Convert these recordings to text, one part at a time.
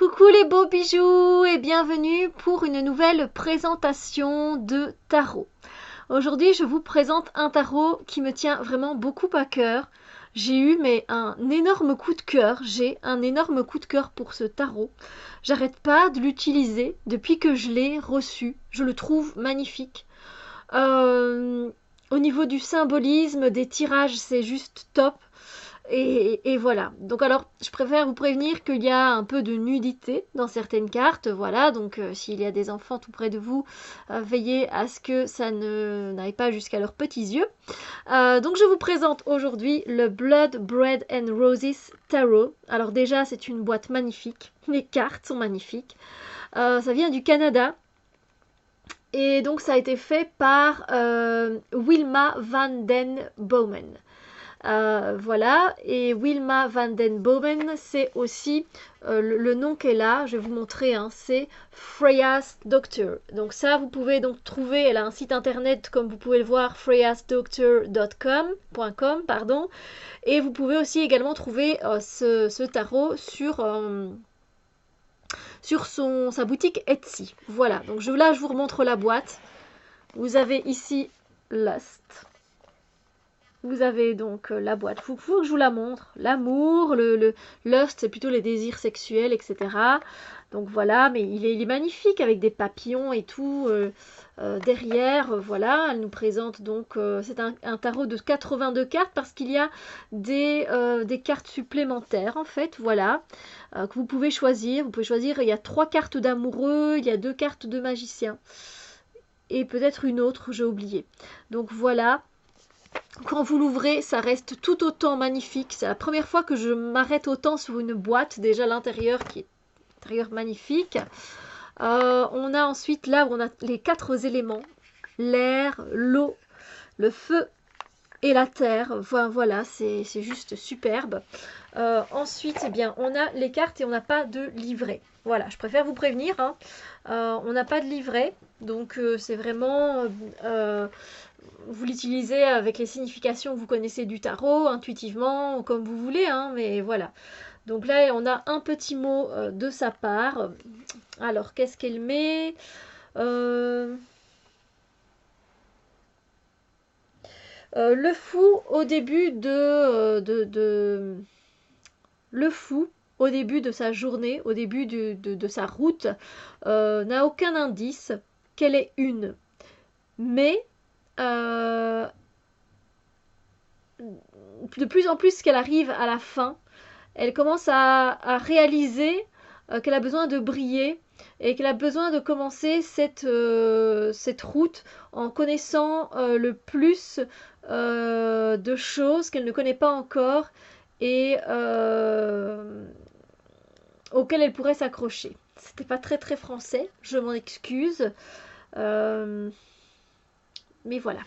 Coucou les beaux bijoux et bienvenue pour une nouvelle présentation de tarot. Aujourd'hui, je vous présente un tarot qui me tient vraiment beaucoup à cœur. J'ai eu un énorme coup de cœur. J'ai un énorme coup de cœur pour ce tarot. J'arrête pas de l'utiliser depuis que je l'ai reçu. Je le trouve magnifique. Au niveau du symbolisme, des tirages, c'est juste top. Et voilà. Donc alors, je préfère vous prévenir qu'il y a un peu de nudité dans certaines cartes. Voilà, donc s'il y a des enfants tout près de vous, veillez à ce que ça n'aille pas jusqu'à leurs petits yeux. Donc je vous présente aujourd'hui le Blood, Bread and Roses Tarot. Alors déjà, c'est une boîte magnifique. Les cartes sont magnifiques. Ça vient du Canada. Et donc ça a été fait par Wilma van den Bomen. Voilà, et Wilma van den Bomen, c'est aussi le nom qu'elle a, je vais vous montrer, hein, c'est Freya's Doctor. Donc ça, vous pouvez donc trouver, elle a un site internet, comme vous pouvez le voir, freyasdoctor.com, pardon, et vous pouvez aussi également trouver ce tarot sur sa boutique Etsy. Voilà, donc là, je vous remontre la boîte. Vous avez ici Lust. Vous avez donc la boîte. Faut que je vous la montre. L'amour, le lust, c'est plutôt les désirs sexuels, etc. Donc voilà, mais il est magnifique avec des papillons et tout derrière. Voilà, elle nous présente donc, c'est un tarot de 82 cartes parce qu'il y a des cartes supplémentaires en fait. Voilà, que vous pouvez choisir. Vous pouvez choisir, il y a 3 cartes d'amoureux, il y a 2 cartes de magicien. Et peut-être une autre, j'ai oublié. Donc voilà. Quand vous l'ouvrez, ça reste tout autant magnifique. C'est la première fois que je m'arrête autant sur une boîte. Déjà l'intérieur qui est intérieur magnifique. On a ensuite là où on a les 4 éléments. L'air, l'eau, le feu et la terre. Voilà, c'est juste superbe. Ensuite, eh bien, on a les cartes et on n'a pas de livret. Voilà, je préfère vous prévenir. Hein. On n'a pas de livret. Donc c'est vraiment... vous l'utilisez avec les significations que vous connaissez du tarot, intuitivement, ou comme vous voulez, hein, mais voilà. Donc là, on a un petit mot de sa part. Alors, qu'est-ce qu'elle met le fou au début le fou au début de sa journée, au début de sa route, n'a aucun indice qu'elle est une. Mais de plus en plus qu'elle arrive à la fin, elle commence à réaliser qu'elle a besoin de briller et qu'elle a besoin de commencer cette route en connaissant le plus de choses qu'elle ne connaît pas encore et auxquelles elle pourrait s'accrocher. C'était pas très très français, je m'en excuse. Mais voilà.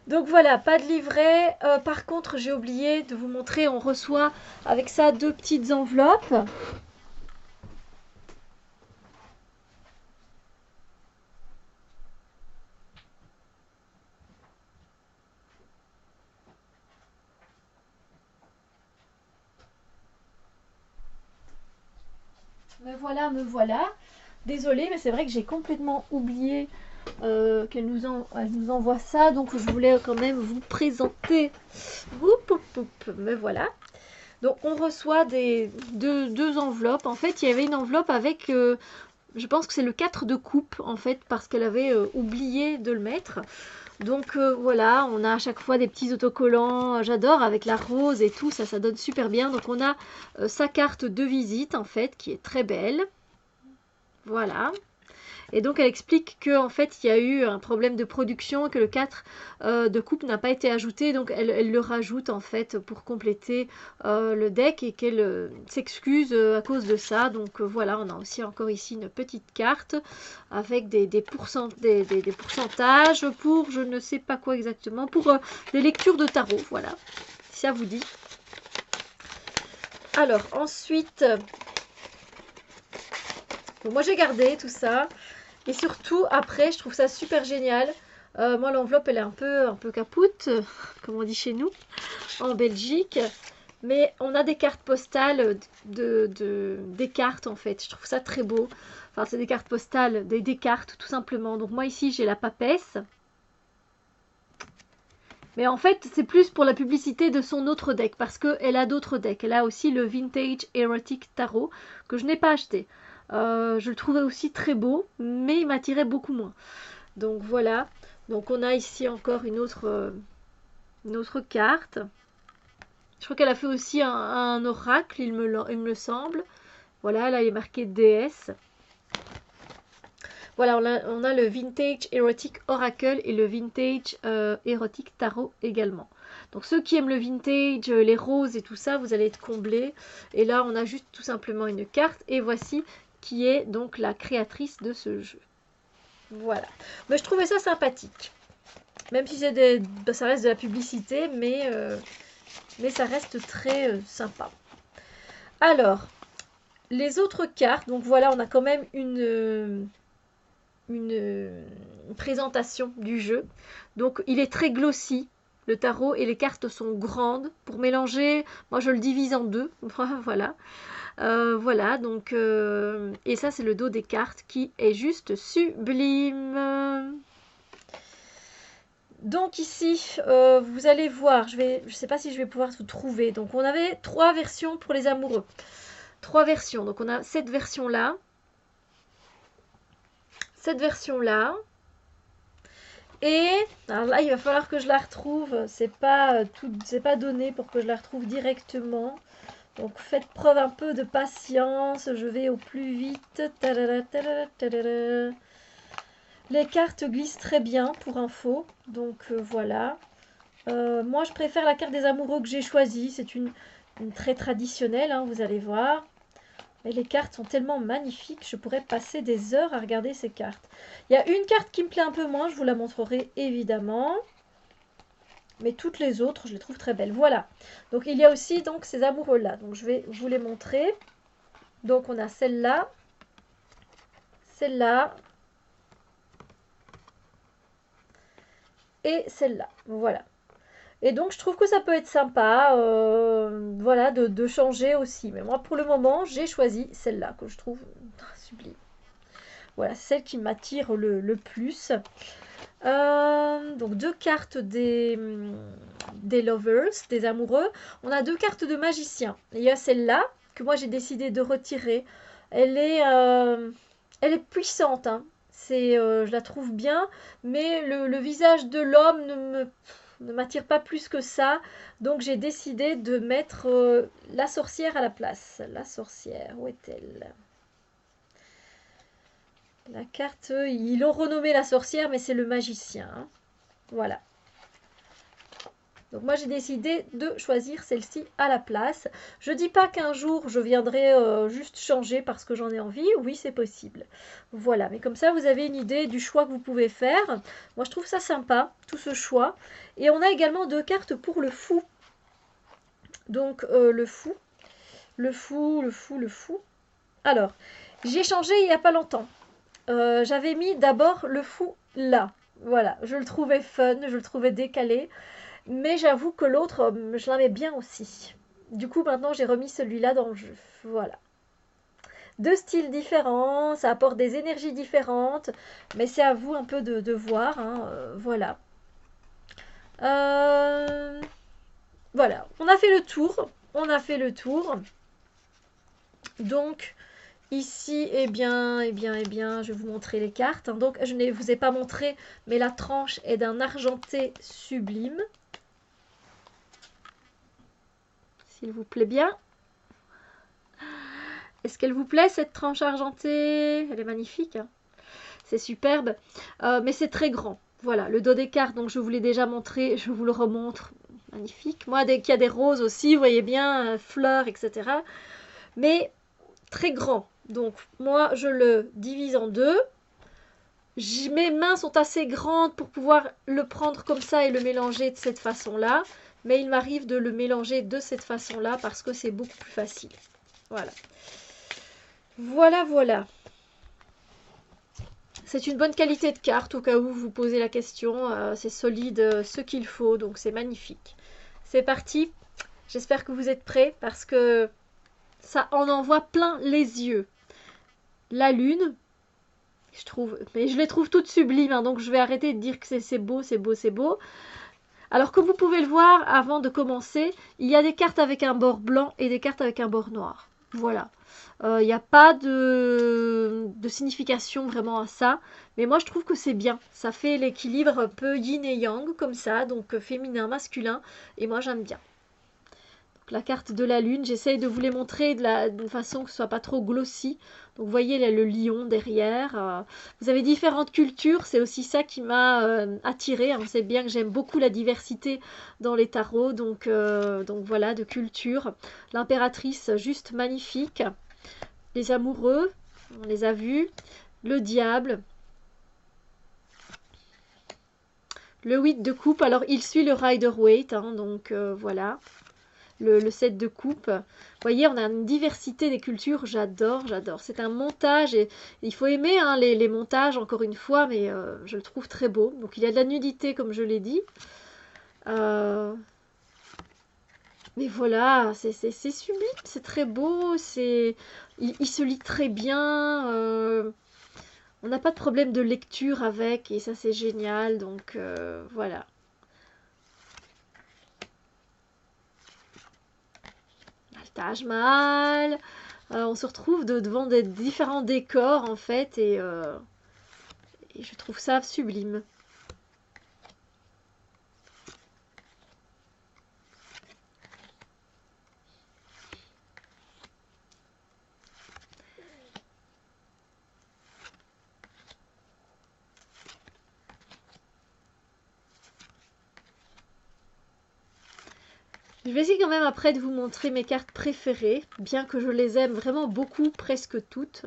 Donc voilà, pas de livret. Par contre, j'ai oublié de vous montrer, on reçoit avec ça 2 petites enveloppes. Me voilà. Désolée, mais c'est vrai que j'ai complètement oublié qu'elle nous envoie ça. Donc je voulais quand même vous présenter. Me voilà. Donc on reçoit deux enveloppes. En fait, il y avait une enveloppe avec, je pense que c'est le 4 de coupe, en fait, parce qu'elle avait oublié de le mettre. Donc voilà, on a à chaque fois des petits autocollants. J'adore avec la rose et tout, ça donne super bien. Donc on a sa carte de visite, en fait, qui est très belle. Voilà. Et donc elle explique qu'en fait il y a eu un problème de production, que le 4 de coupe n'a pas été ajouté, donc elle le rajoute en fait pour compléter le deck et qu'elle s'excuse à cause de ça. Donc voilà, on a aussi encore ici une petite carte avec des pourcentages pour je ne sais pas quoi exactement, pour des lectures de tarot, voilà, si ça vous dit. Alors ensuite, bon, moi j'ai gardé tout ça. Et surtout, après, je trouve ça super génial. Moi, l'enveloppe, elle est un peu capoute, comme on dit chez nous, en Belgique. Mais on a des cartes postales des cartes en fait. Je trouve ça très beau. Enfin, c'est des cartes postales, des cartes tout simplement. Donc moi ici j'ai la papesse. Mais en fait, c'est plus pour la publicité de son autre deck, parce qu'elle a d'autres decks. Elle a aussi le Vintage Erotic Tarot, que je n'ai pas acheté. Je le trouvais aussi très beau, mais il m'attirait beaucoup moins. Donc voilà. Donc on a ici encore une autre carte. Je crois qu'elle a fait aussi un oracle, il me semble. Voilà, là il est marqué déesse. Voilà, on a le Vintage Erotic Oracle et le Vintage Erotic Tarot également. Donc ceux qui aiment le vintage, les roses et tout ça, vous allez être comblés. Et là, on a juste tout simplement une carte. Et voici qui est donc la créatrice de ce jeu. Voilà. Mais je trouvais ça sympathique. Même si ça reste de la publicité, mais ça reste très sympa. Alors, les autres cartes. Donc voilà, on a quand même une présentation du jeu. Donc il est très glossy, le tarot, et les cartes sont grandes. Pour mélanger, moi je le divise en deux. Voilà. Voilà, donc... et ça c'est le dos des cartes qui est juste sublime. Donc ici, vous allez voir, je sais pas si je vais pouvoir vous trouver. Donc on avait 3 versions pour les amoureux. 3 versions, donc on a cette version-là. Cette version-là. Et alors là, il va falloir que je la retrouve. C'est pas donné pour que je la retrouve directement. Donc faites preuve un peu de patience. Je vais au plus vite. Tadada, tadada, tadada. Les cartes glissent très bien pour info. Donc voilà. Moi, je préfère la carte des amoureux que j'ai choisie. C'est une très traditionnelle, hein, vous allez voir. Mais les cartes sont tellement magnifiques, je pourrais passer des heures à regarder ces cartes. Il y a une carte qui me plaît un peu moins, je vous la montrerai évidemment. Mais toutes les autres, je les trouve très belles. Voilà. Donc il y a aussi donc ces amoureux-là. Donc je vais vous les montrer. Donc on a celle-là, celle-là et celle-là. Voilà. Et donc je trouve que ça peut être sympa, voilà, de changer aussi. Mais moi pour le moment, j'ai choisi celle-là que je trouve sublime. Voilà, celle qui m'attire le plus. Donc 2 cartes des lovers, des amoureux. On a 2 cartes de magicien. Il y a celle-là que moi j'ai décidé de retirer. Elle est puissante, hein. Je la trouve bien, mais le visage de l'homme ne m'attire pas plus que ça. Donc j'ai décidé de mettre la sorcière à la place. La sorcière, où est-elle? La carte, ils l'ont renommée la sorcière, mais c'est le magicien, hein. Voilà. Donc moi j'ai décidé de choisir celle-ci à la place. Je dis pas qu'un jour je viendrai juste changer parce que j'en ai envie. Oui, c'est possible. Voilà, mais comme ça vous avez une idée du choix que vous pouvez faire. Moi je trouve ça sympa, tout ce choix. Et on a également 2 cartes pour le fou. Donc le fou. Alors, j'ai changé il n'y a pas longtemps. J'avais mis d'abord le fou là. Voilà, je le trouvais fun, je le trouvais décalé. Mais j'avoue que l'autre, je l'aimais bien aussi. Du coup, maintenant, j'ai remis celui-là dans le jeu. Voilà. 2 styles différents, ça apporte des énergies différentes. Mais c'est à vous un peu de voir, hein, voilà. Voilà, on a fait le tour. On a fait le tour. Donc, ici, eh bien, je vais vous montrer les cartes. Donc, je ne vous ai pas montré, mais la tranche est d'un argenté sublime. S'il vous plaît bien. Est-ce qu'elle vous plaît cette tranche argentée? Elle est magnifique, hein. C'est superbe, mais c'est très grand. Voilà, le dos des cartes, donc je vous l'ai déjà montré, je vous le remontre. Magnifique. Moi, dès qu'il y a des roses aussi, vous voyez bien, fleurs, etc. Mais très grand. Donc, moi, je le divise en 2. Mes mains sont assez grandes pour pouvoir le prendre comme ça et le mélanger de cette façon-là. Mais il m'arrive de le mélanger de cette façon-là parce que c'est beaucoup plus facile. Voilà. Voilà, voilà. C'est une bonne qualité de carte au cas où vous posez la question. C'est solide, ce qu'il faut, donc c'est magnifique. C'est parti. J'espère que vous êtes prêts parce que ça en envoie plein les yeux. La lune, je trouve, mais je les trouve toutes sublimes, hein, donc je vais arrêter de dire que c'est beau, c'est beau, c'est beau. Alors comme vous pouvez le voir, avant de commencer, il y a des cartes avec un bord blanc et des cartes avec un bord noir. Voilà. Il n'y a pas de signification vraiment à ça. Mais moi, je trouve que c'est bien. Ça fait l'équilibre un peu yin et yang, comme ça. Donc, féminin, masculin. Et moi, j'aime bien. Donc, la carte de la lune, j'essaye de vous les montrer d'une façon que ce soit pas trop glossy. Donc, vous voyez, là, le lion derrière. Vous avez différentes cultures. C'est aussi ça qui m'a attirée. On sait bien que j'aime beaucoup la diversité dans les tarots. Donc voilà, de culture. L'impératrice, juste magnifique. Les amoureux, on les a vus. Le diable. Le 8 de coupe. Alors, il suit le Rider-Waite. Hein, donc, voilà. Le 7 de coupe. Vous voyez, on a une diversité des cultures. J'adore, j'adore. C'est un montage. Et il faut aimer hein, les montages, encore une fois. Mais je le trouve très beau. Donc, il y a de la nudité, comme je l'ai dit. Mais voilà, c'est sublime. C'est très beau. Il se lit très bien. On n'a pas de problème de lecture avec, et ça c'est génial, donc voilà. Le Taj Mahal, on se retrouve devant des différents décors en fait, et je trouve ça sublime. Je vais essayer quand même après de vous montrer mes cartes préférées, bien que je les aime vraiment beaucoup, presque toutes.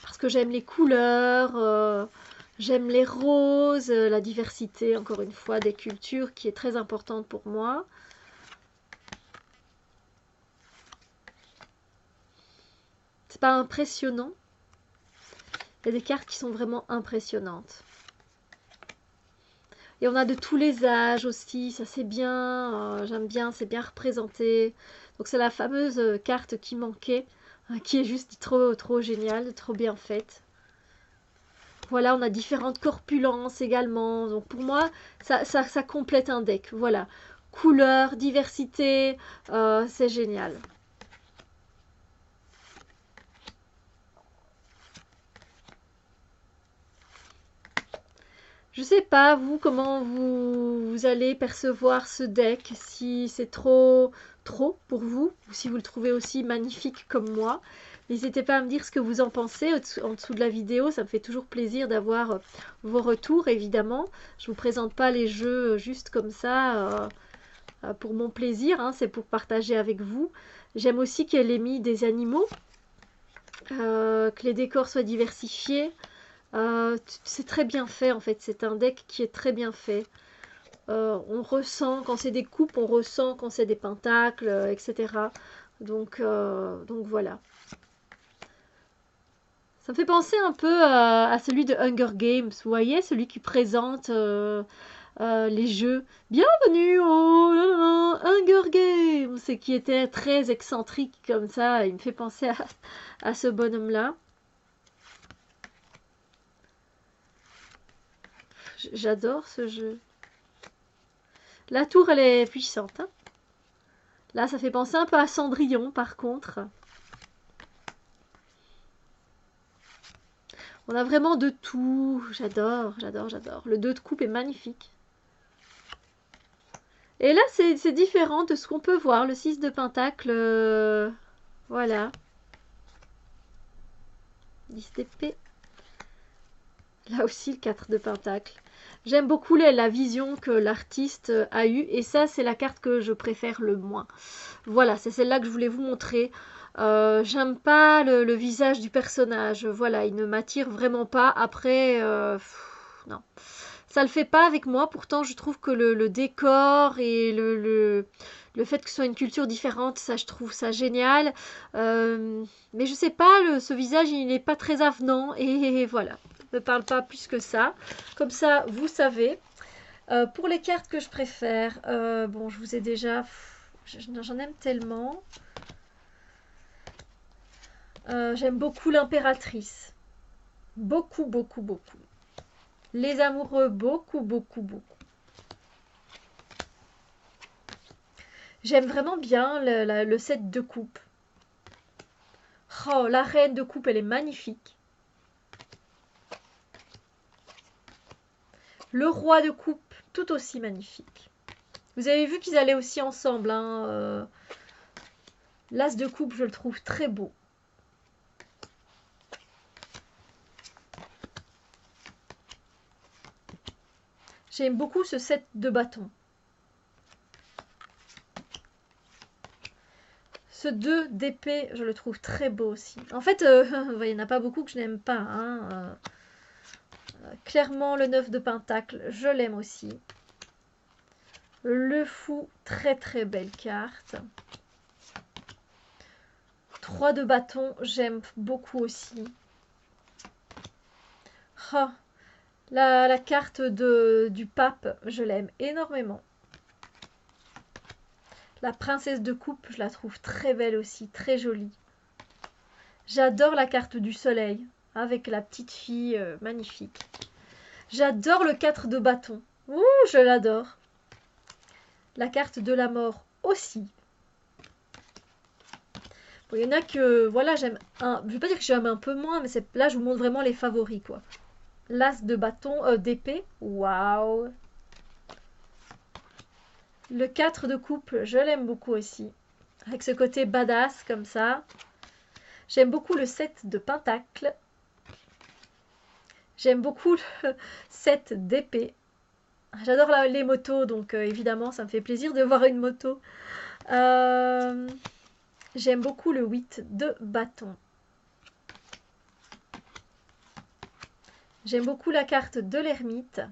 Parce que j'aime les couleurs, j'aime les roses, la diversité, encore une fois, des cultures qui est très importante pour moi. C'est pas impressionnant. Il y a des cartes qui sont vraiment impressionnantes. Et on a de tous les âges aussi, ça c'est bien, j'aime bien, c'est bien représenté. Donc c'est la fameuse carte qui manquait, qui est juste trop, trop géniale, trop bien faite. Voilà, on a différentes corpulences également. Donc pour moi, ça complète un deck. Voilà, couleur, diversité, c'est génial. Je sais pas, vous, comment vous allez percevoir ce deck, si c'est trop pour vous, ou si vous le trouvez aussi magnifique comme moi. N'hésitez pas à me dire ce que vous en pensez en dessous de la vidéo, ça me fait toujours plaisir d'avoir vos retours, évidemment. Je vous présente pas les jeux juste comme ça, pour mon plaisir, hein, c'est pour partager avec vous. J'aime aussi qu'elle ait mis des animaux, que les décors soient diversifiés. C'est très bien fait en fait, c'est un deck qui est très bien fait. On ressent quand c'est des coupes, on ressent quand c'est des pentacles, etc. Donc voilà. Ça me fait penser un peu à celui de Hunger Games, vous voyez, celui qui présente les jeux. Bienvenue au Hunger Games, c'est qui était très excentrique comme ça. Il me fait penser à ce bonhomme-là. J'adore ce jeu. La tour, elle est puissante. Hein. Là, ça fait penser un peu à Cendrillon, par contre. On a vraiment de tout. J'adore, j'adore, j'adore. Le 2 de coupe est magnifique. Et là, c'est différent de ce qu'on peut voir. Le 6 de pentacle, voilà. 10 d'épée. Là aussi, le 4 de pentacle. J'aime beaucoup la vision que l'artiste a eue. Et ça, c'est la carte que je préfère le moins. Voilà, c'est celle-là que je voulais vous montrer. J'aime pas le visage du personnage. Voilà, il ne m'attire vraiment pas. Après, non. Ça le fait pas avec moi. Pourtant, je trouve que le décor et le fait que ce soit une culture différente, ça, je trouve ça génial. Mais je sais pas, ce visage, il n'est pas très avenant. Et voilà, ne parle pas plus que ça. Comme ça, vous savez. Pour les cartes que je préfère, bon, je vous ai déjà... J'en aime tellement. J'aime beaucoup l'impératrice. Beaucoup, beaucoup, beaucoup. Les amoureux, beaucoup, beaucoup, beaucoup. J'aime vraiment bien le set de coupe. Oh, la reine de coupe, elle est magnifique. Le roi de coupe, tout aussi magnifique. Vous avez vu qu'ils allaient aussi ensemble. Hein, l'as de coupe, je le trouve très beau. J'aime beaucoup ce set de bâtons. Ce 2 d'épée, je le trouve très beau aussi. En fait, il n'y en a pas beaucoup que je n'aime pas. Hein. Clairement, le 9 de pentacle, je l'aime aussi. Le fou, très très belle carte. 3 de bâton, j'aime beaucoup aussi. Oh, la carte du pape, je l'aime énormément. La princesse de coupe, je la trouve très belle aussi, très jolie. J'adore la carte du soleil, avec la petite fille magnifique. J'adore le 4 de bâton. Ouh, je l'adore. La carte de la mort aussi. Bon, il y en a que, voilà, j'aime un... Je vais pas dire que j'aime un peu moins, mais là, je vous montre vraiment les favoris, quoi. L'as de bâton, d'épée. Waouh. Le 4 de coupe, je l'aime beaucoup aussi. Avec ce côté badass, comme ça. J'aime beaucoup le 7 de pentacle. J'aime beaucoup le 7 d'épée. J'adore les motos, donc évidemment, ça me fait plaisir de voir une moto. J'aime beaucoup le 8 de bâton. J'aime beaucoup la carte de l'ermite.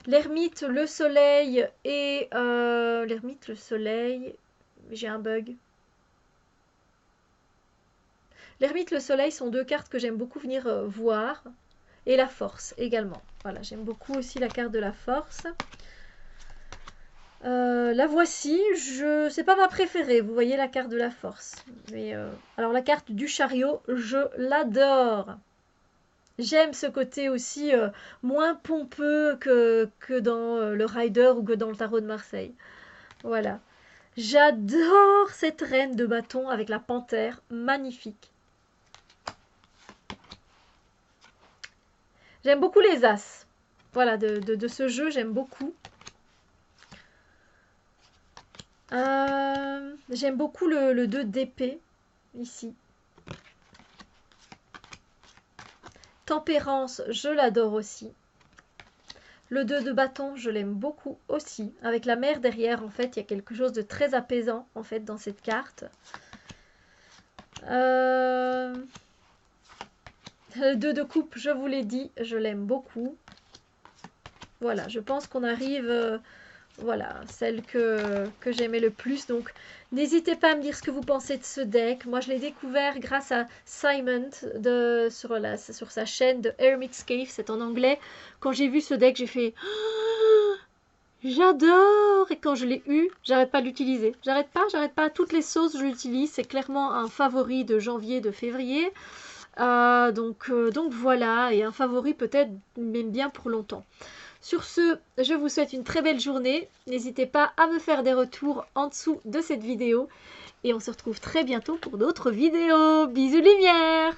L'ermite, le soleil et... l'ermite, le soleil... J'ai un bug. L'ermite, le soleil sont 2 cartes que j'aime beaucoup venir voir. Et la force également. Voilà, j'aime beaucoup aussi la carte de la force. La voici, c'est pas ma préférée, vous voyez la carte de la force. Mais alors la carte du chariot, je l'adore. J'aime ce côté aussi moins pompeux que dans le Rider ou que dans le tarot de Marseille. Voilà. J'adore cette reine de bâton avec la panthère, magnifique. J'aime beaucoup les as. Voilà, de ce jeu, j'aime beaucoup. J'aime beaucoup le 2 d'épée, ici. Tempérance, je l'adore aussi. Le 2 de bâton, je l'aime beaucoup aussi. Avec la mer derrière, en fait, il y a quelque chose de très apaisant, en fait, dans cette carte. Le 2 de coupe, je vous l'ai dit, je l'aime beaucoup. Voilà, je pense qu'on arrive... voilà, celle que j'aimais le plus. Donc, n'hésitez pas à me dire ce que vous pensez de ce deck. Moi, je l'ai découvert grâce à Simon sur sa chaîne de Hermit's Cave. C'est en anglais. Quand j'ai vu ce deck, j'ai fait oh, j'adore. Et quand je l'ai eu, j'arrête pas de l'utiliser. J'arrête pas. Toutes les sauces, je l'utilise. C'est clairement un favori de janvier, de février. Donc voilà. Et un favori peut-être même bien pour longtemps. Sur ce, je vous souhaite une très belle journée. N'hésitez pas à me faire des retours en dessous de cette vidéo. Et on se retrouve très bientôt pour d'autres vidéos. Bisous lumière!